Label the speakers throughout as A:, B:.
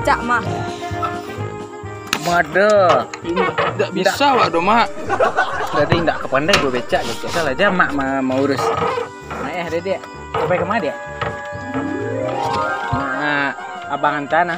A: becak mah.
B: Mada.
C: Tak bisa wak do mak.
B: Jadi ndak kepandai gue becak gitu. Salah aja mak mau urus. Nah ya dia. Sampai kemana dia? Nah, abang antana.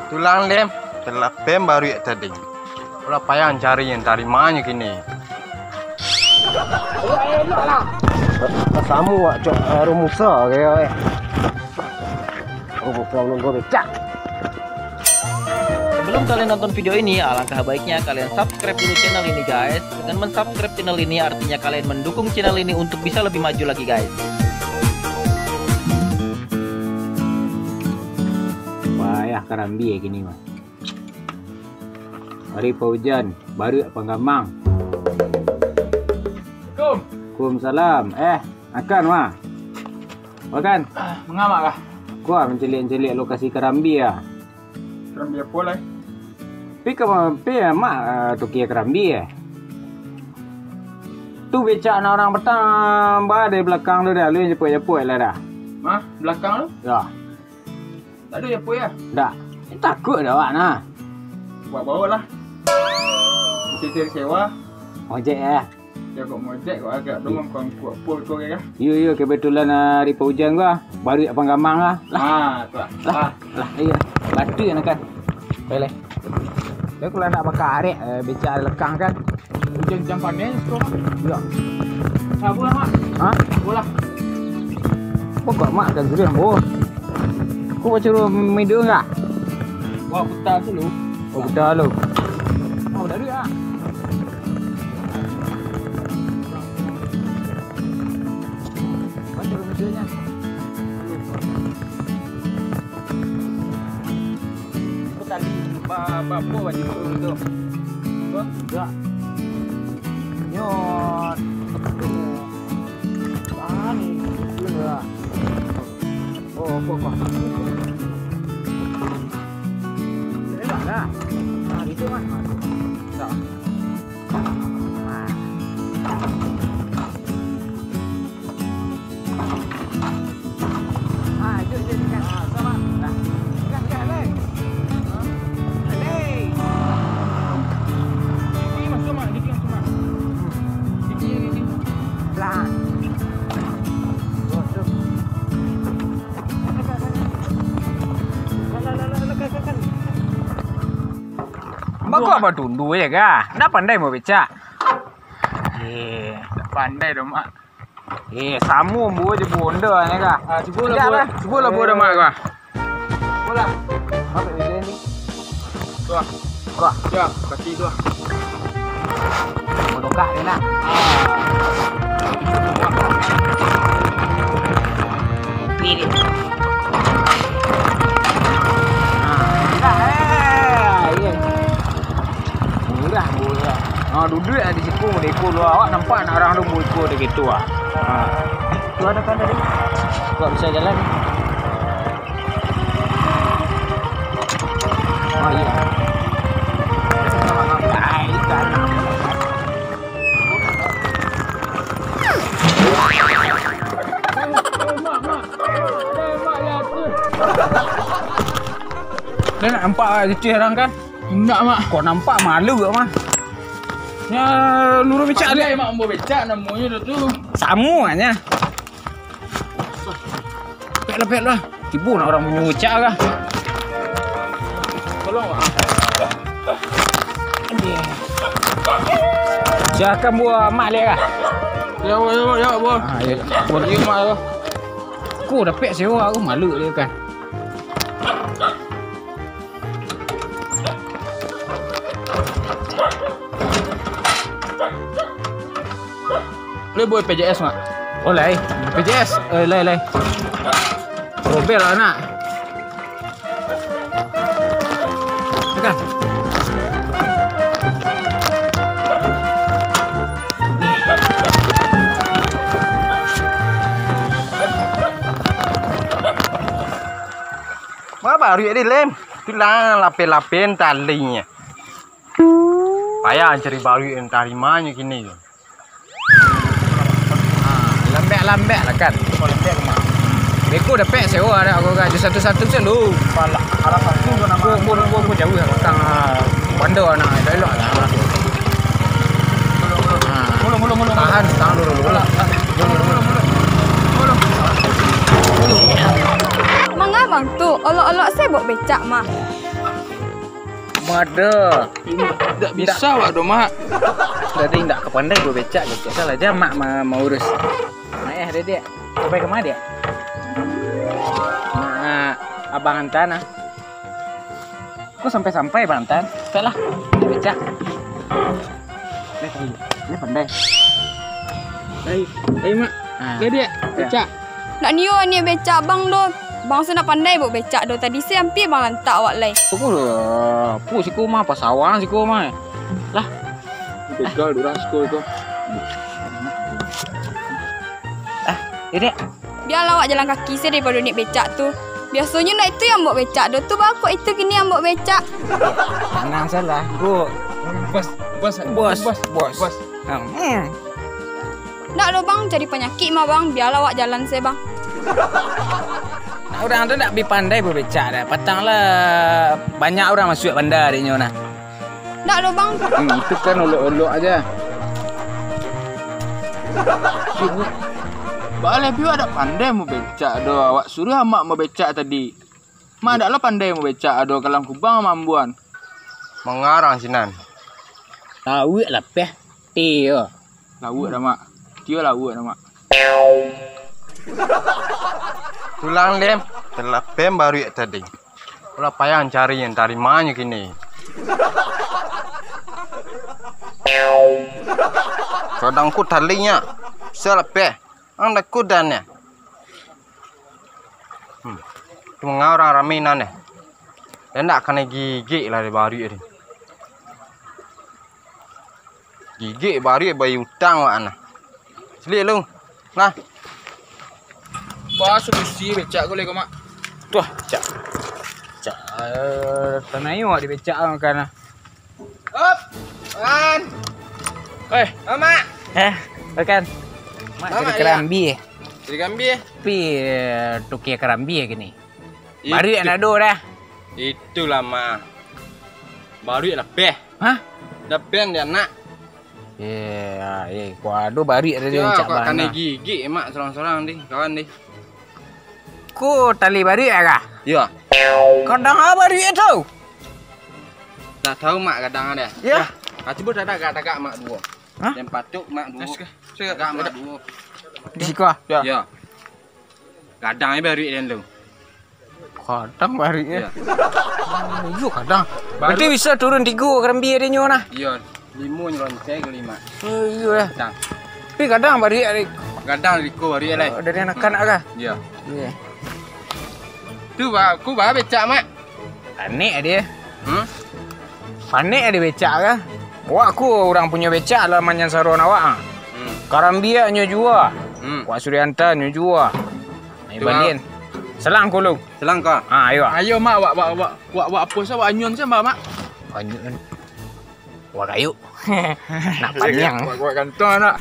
D: Tulang lem, telah pem baru ya tadi. Kalau payah cari yang dari mana kini?
B: Kamu wak cok rumusa kayak. Rumusa gue becak.
E: Sebelum kalian nonton video ini, alangkah baiknya kalian subscribe dulu channel ini guys. Dengan mensubscribe channel ini artinya kalian mendukung channel ini untuk bisa lebih maju lagi guys.
B: Payah karambi ya gini mah. Hari hujan, baru penggamang. Waalaikumsalam. Makan mah. Makan.
C: Mengamak kah?
B: Gua mencelik-celik lokasi kerambi ya.
C: Kerambi apa lah?
B: Pi mak tukia kerambi ya. Tu becak na orang bertambah dari belakang tu dah. Lu yang jepuk-jepuk lah dah.
C: Mah, belakang lu?
B: Ya.
C: Tak ada apa ya?
B: Dak. Takut dah wak nah.
C: Buat bawa lah. Cicir sewa.
B: Ojek ya.
C: Jaga mojek kau agak demam kau kuat pul kau ya.
B: Yo kebetulan hari hujan gua baru dak penggamang lah.
C: Tu
B: Lah, iya. Batu yang kan. Boleh. Dia kalau nak pakai arek becak ada lekang kan.
C: Hujan jam panen strong.
B: Ya.
C: Bola mak.
B: Ha?
C: Bola.
B: Pokok mak kan sudah boh. Kau baca media enggak?
C: Wah, putar dulu.
B: Oh, betul lu. Oh, dah ada. Baca medianya.
C: Kau tadi bapa baju tu.
B: Ya. Nyot. Ani, enggak. Oh, kok. Enak dah. Nah, itu mah. Tak. Jom kan. Sama. Nah. Kan leh. Kau apa tundu ya kah? Nggak pandai mau becak.
C: Tak pandai dah mak.
B: Samu buat je bonda ni kah?
C: Cuba lah bola mak kau. Bola.
B: Apa video ni?
C: Tu.
B: Kau.
C: Ya, kaki tu.
B: Mau dongkak ni nak. Pilih. Duduk di situ mendekor lu awak nampak nak orang tu ikut dia gitu ah. Tu ada kan tadi. Kau bisa jalan. Oh iya. Ikan. Dia nak nampak cuci orang kan?
C: Nak mak.
B: Kau nampak malu ke mah? Ya, luru becak dia.
C: Mak mau becak namanya dah tu.
B: Samu hanya. Pek lah. Tibu nak orang punya becak kah?
C: Tolong mak.
B: Siakan buah mak dia kah?
C: Ya, buah.
B: Ya.
C: Buah dia mak tu.
B: Aku dah pek sewa aku malu dia kan.
C: Boleh buat PJS mak?
B: Boleh. PJS. Leh. Robel lah nak. Tekan.
D: Má baru ya lem. Tulang lapen-lapen talinya. Payah cari baru yang dari mana kini.
B: Lembek lah kan. Kau lembek ke mana?
C: Beko dah pek sewa dah aku gaji satu-satu je lu.
B: Pala arah satu tu nama.
C: Gua jauh ya tang bandar nak elok lah.
B: Mulu.
C: Tahan dulu.
A: Mang abang tu, olok-olok saya bawa becak mah.
C: Mada. Tak bisa wak do mak. Jadi ndak kepandai gua becak gitu. Salah aja mak mau urus. Mak ada dia. Sampai ke mana dia? Nah, abang Antan ah. Kok sampai Bang Antan? Salah. Becak. Ini pandai. Ayo mak. Dia becak.
A: Nak niu ni becak bang do. Bang saya nak pandai bawa becak do. Tadi saya hampir bang lantak awak lai.
C: Pu siku mah pasawang siku mah. Lah.
B: Begal durang sekolah tu.
C: Ini
A: Biarlah awak jalan kaki saya daripada naik becak tu. Biasanya nak itu yang bawa becak do. Tu baku itu kini yang bawa becak.
C: jangan salah. Gua bos.
A: Nak do bang jadi penyakit mah bang. Biarlah awak jalan saya bang.
C: Nah, orang tu nak pandai berbecak dah. Patanglah banyak orang masuk bandar dia nah.
A: Nak do bang.
C: Itu kan olok-olok aja.
B: Boleh biar ada pandai mau becak do. Awak suruh mak mau becak tadi. Mak adaklah pandai mau becak do kalau kubang mambuan.
D: Mengarang sinan.
C: Tahu lah peh. Tio.
B: Lawak dah mak. Dia lawak dah mak.
D: Tulang lem. Telah pem baru ya tadi. Ulah payah cari yang dari mana kini. Kadangku talinya. Selepeh. Anda kudannya. Tu mengarang raminan eh. Dan tak kena gigit lah di baru ini. Gigit baru bayi utang wak ana. Selit lu. Nah.
B: Pas solusi becak boleh ke mak?
C: Tuh, cak. Tanah ni awak dibecak kan.
B: Up. An. Mak.
C: Kan. Mak jadi kerambi.
B: Jadi kambi.
C: Tapi tukar kerambi gini. Baru nak do dah.
D: Itulah mak. Baru ya lebih.
C: Hah?
D: Lebih dia nak.
C: Kuado baru ada dia cak bana.
D: Kena gigit mak sorang-sorang di kawan di.
C: Ku tali baru kah?
D: Ya.
C: Kadang apa baru itu?
D: Tak tahu mak kadang ada.
C: Ya.
D: Coba dah agak mak dua.
C: Hah?
D: Yang patuk mak dua. Agak mak dua.
C: Di siku ah.
D: Ya. Kadang ni baru dia tu.
C: Kadang baru
D: Ya.
C: Yo kadang. Berarti bisa turun 3 kerambi dia nyo nah.
D: Ya. 5 nyelonceng ke 5.
C: Iya lah.
D: Kadang.
C: Tapi kadang baru ada
D: Kadang liko baru lah.
C: dari anak-anak kah?
D: Ya.
C: Iya.
D: Tu aku bawa becak mak.
C: Panik dia. Panik dia becak kah? Wah aku orang punya becak lah manyan saron awak. Karambia nyo jua. Wak Suryanta nyo jua. Ai balin. Selang kulung.
D: Selang kau.
C: Ayo.
B: Ayo mak wak apa sah wak anyun sah mak.
C: Anyun. Wak kayu. Nak panjang.
B: Wak gantong anak.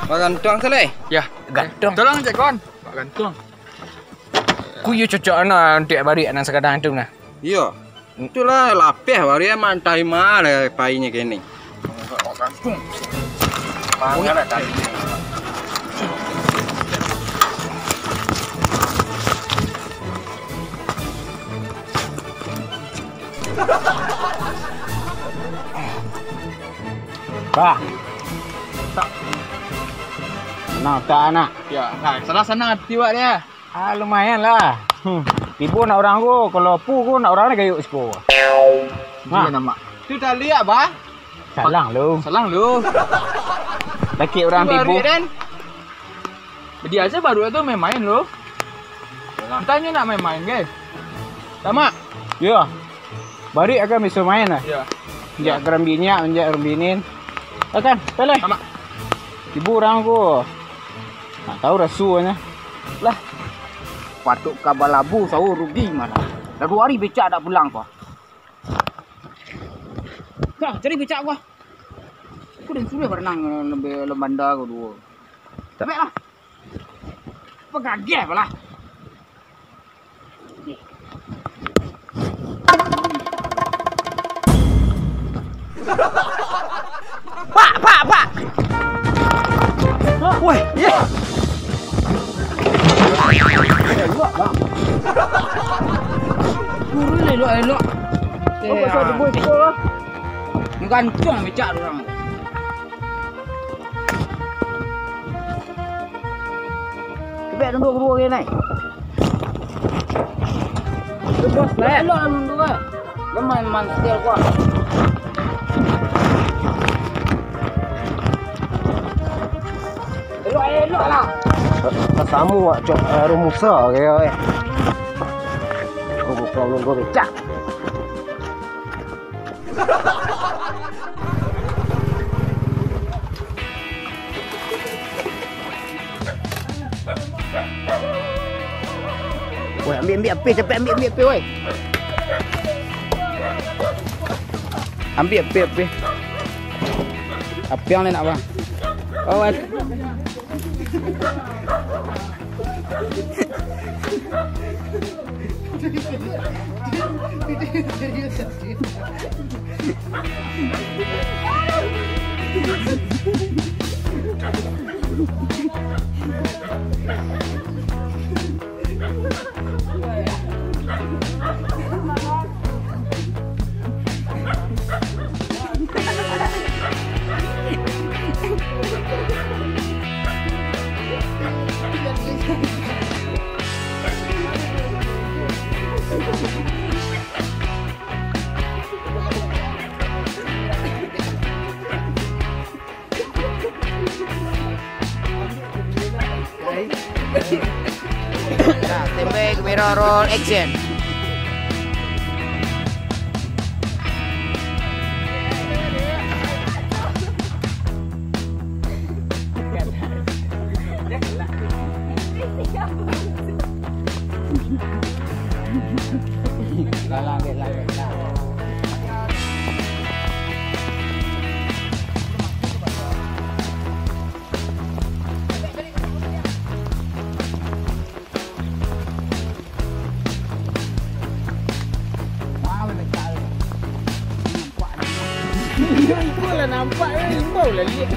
D: Wak gantong selai.
B: Ya,
C: Gantong.
B: tolong cek kon. Wak gantong.
C: Ku yo cocok ana untuk bari anak sekadang tu nah.
D: Ya. Itulah lapeh baru ya mantai mana painya kini.
B: Wak gantong.
D: Pangan tadi.
C: Bah. Tak. Tak anak.
B: Ya, nah, salah sana hati wak dia.
C: Lumayan lah. Tipu nak orang ku, kalau pu ku nak orang ni gayuk sekolah.
B: Dia nama. Tu dah lihat bah.
C: Salang lu.
B: Salang lu.
C: Laki orang tipu.
B: Dia aja baru itu main-main lu. Tanya nak main-main ke? Sama.
C: Ya. Baru akan bisa main lah.
B: Ya.
C: Jak kerambinya, menjak rambinin. Akan, pelai.
B: Sama.
C: Tipu orang ku. Nak tahu rasuanya.
F: Lah, patuk kabar labu sahur rugi mana. Dah 2 hari becak tak pulang kau. Dah, cari becak gua. Aku dah sudah berenang lebih lembanda kau dua. Sampai lah. Pegagih pula.
C: Pak. Woi, ya.
F: Guru elok. Apa satu boy tu? Gantung becak orang. Kebek duduk ke naik. Bos, elok duduk ke. Memang setel gua. Elok lah.
D: Kamu wak cok rumusa kaya. Kau bukan nunggu becak.
F: Woi, ambil api, cepat ambil api, woi. Ambil api. Api yang lain nak bang? Oh,
G: Nah, tembak kamera roll action.
F: Nampak lah, imbau lah lihat.